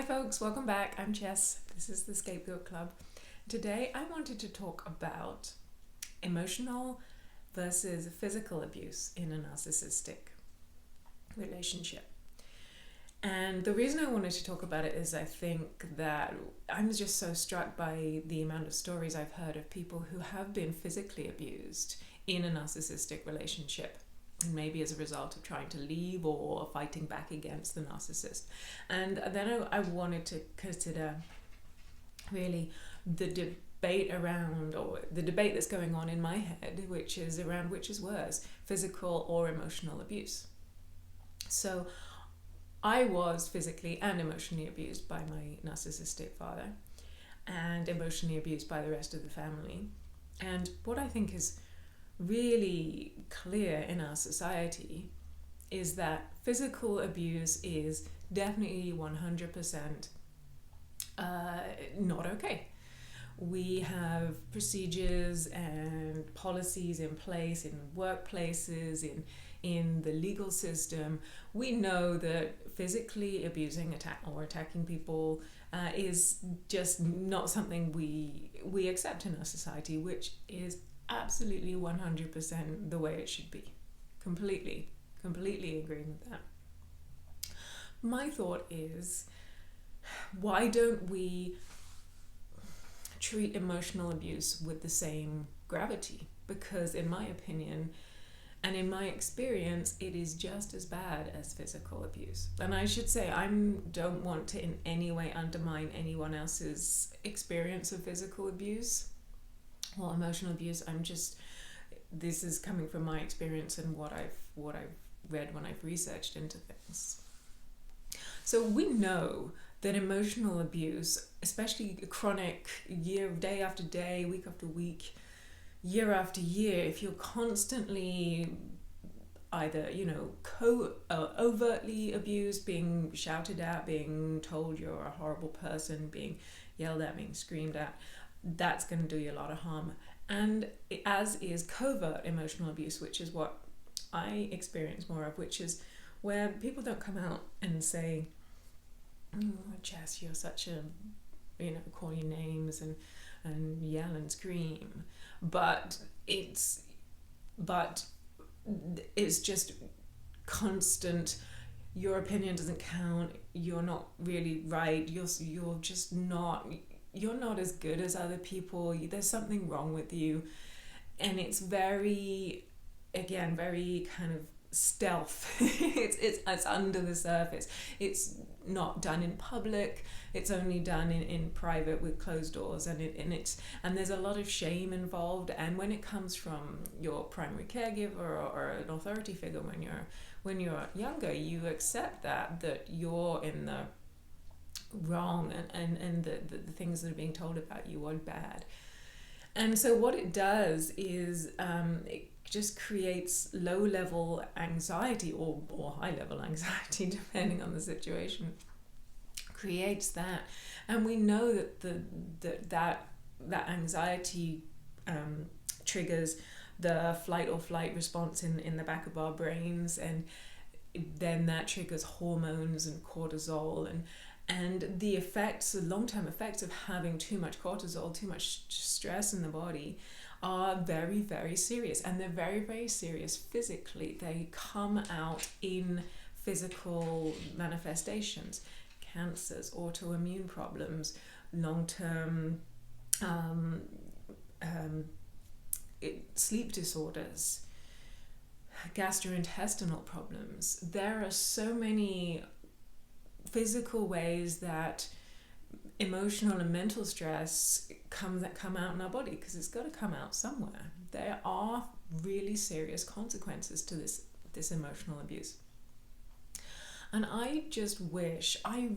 folks, welcome back. I'm Jess. This is the Scapegoat Club. Today I wanted to talk about emotional versus physical abuse in a narcissistic relationship. And the reason I wanted to talk about it is I think that I'm just so struck by the amount of stories I've heard of people who have been physically abused in a narcissistic relationship. Maybe as a result of trying to leave or fighting back against the narcissist. And then I wanted to consider really the debate around, or the debate that's going on in my head, which is around which is worse, physical or emotional abuse. So I was physically and emotionally abused by my narcissistic father, and emotionally abused by the rest of the family. And what I think is really clear in our society is that physical abuse is definitely 100% not okay. We have procedures and policies in place in workplaces, in the legal system. We know that physically abusing attacking people is just not something we accept in our society, which is absolutely 100% the way it should be. Completely agreeing with that. My thought is, why don't we treat emotional abuse with the same gravity? Because in my opinion and in my experience, it is just as bad as physical abuse. And I should say, I don't want to in any way undermine anyone else's experience of physical abuse or emotional abuse. This is coming from my experience and what I've read when I've researched into things. So we know that emotional abuse, especially chronic, day after day, week after week, year after year, if you're constantly either overtly abused, being shouted at, being told you're a horrible person, being yelled at, being screamed at, that's going to do you a lot of harm. And as is covert emotional abuse, which is what I experience more of, which is where people don't come out and say, "Oh, Jess, you're such a," call you names and yell and scream, but it's just constant. Your opinion doesn't count. You're not really right. You're just not. You're not as good as other people. There's something wrong with you. And it's very kind of stealth. it's under the surface. It's not done in public. It's only done in private with closed doors, and there's a lot of shame involved. And when it comes from your primary caregiver or an authority figure, when you're younger, you accept that you're in the wrong, and the things that are being told about you are bad. And so what it does is it just creates low-level anxiety or high-level anxiety, depending on the situation. Creates that, and we know that anxiety triggers the flight or flight response in the back of our brains, and then that triggers hormones and cortisol, and the long-term effects of having too much cortisol, too much stress in the body, are very, very serious. And they're very, very serious physically. They come out in physical manifestations: cancers, autoimmune problems, long-term sleep disorders, gastrointestinal problems. There are so many physical ways that emotional and mental stress come out in our body, because it's got to come out somewhere. There are really serious consequences to this emotional abuse. And I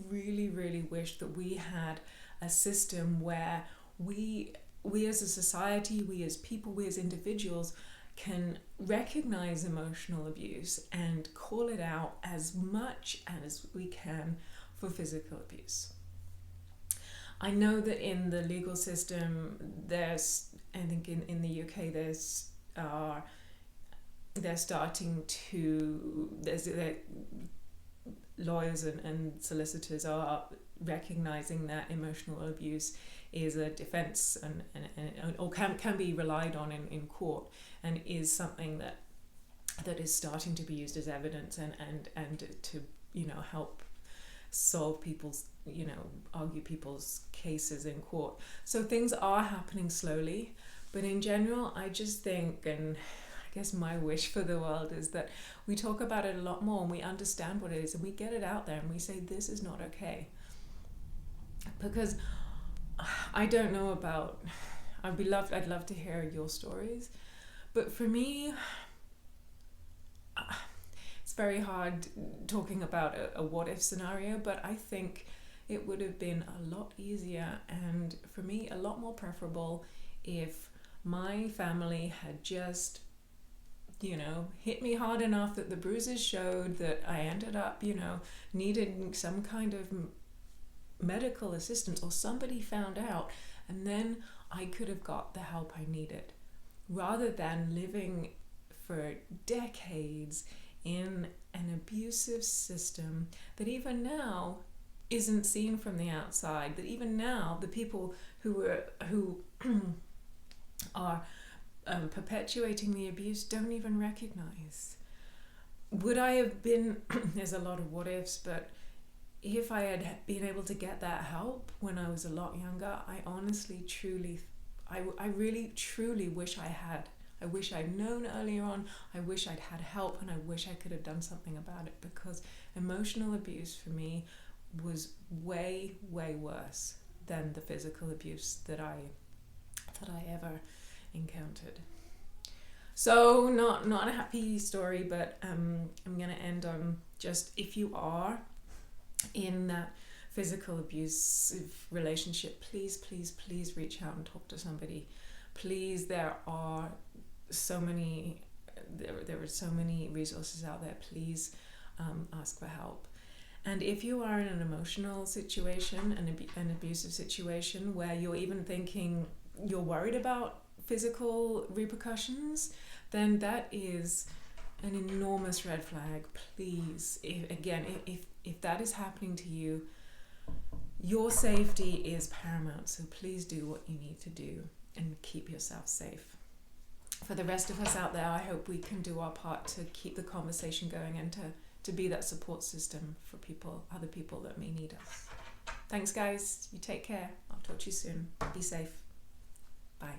really, really wish that we had a system where we as a society, we as people, we as individuals can recognize emotional abuse and call it out as much as we can for physical abuse. I know that in the legal system, there's lawyers and solicitors are recognizing that emotional abuse is a defense and or can be relied on in court, and is something that is starting to be used as evidence and to, you know, help solve people's, you know, argue people's cases in court. So things are happening slowly, but in general, I just think, and I guess my wish for the world is that we talk about it a lot more and we understand what it is and we get it out there and we say this is not okay. Because I don't know about, I'd love to hear your stories, but for me, it's very hard talking about a what if scenario, but I think it would have been a lot easier and for me a lot more preferable if my family had just, you know, hit me hard enough that the bruises showed, that I ended up, you know, needing some kind of medical assistance, or somebody found out, and then I could have got the help I needed, rather than living for decades in an abusive system that even now isn't seen from the outside, that even now the people who are perpetuating the abuse don't even recognize. Would I have been, there's a lot of what ifs, but if I had been able to get that help when I was a lot younger, I honestly, truly, I really, truly wish I had. I wish I'd known earlier on. I wish I'd had help, and I wish I could have done something about it, because emotional abuse for me was way, way worse than the physical abuse that I ever encountered. So not a happy story, but I'm gonna end on just, if you are in that physical abusive relationship, please reach out and talk to somebody. Please, there are so many resources out there. Please ask for help. And if you are in an emotional situation, an abusive situation, where you're even thinking you're worried about physical repercussions, then that is an enormous red flag. Please, if that is happening to you, your safety is paramount. So please do what you need to do and keep yourself safe. For the rest of us out there, I hope we can do our part to keep the conversation going and to be that support system for other people that may need us. Thanks, guys. You take care. I'll talk to you soon. Be safe. Bye.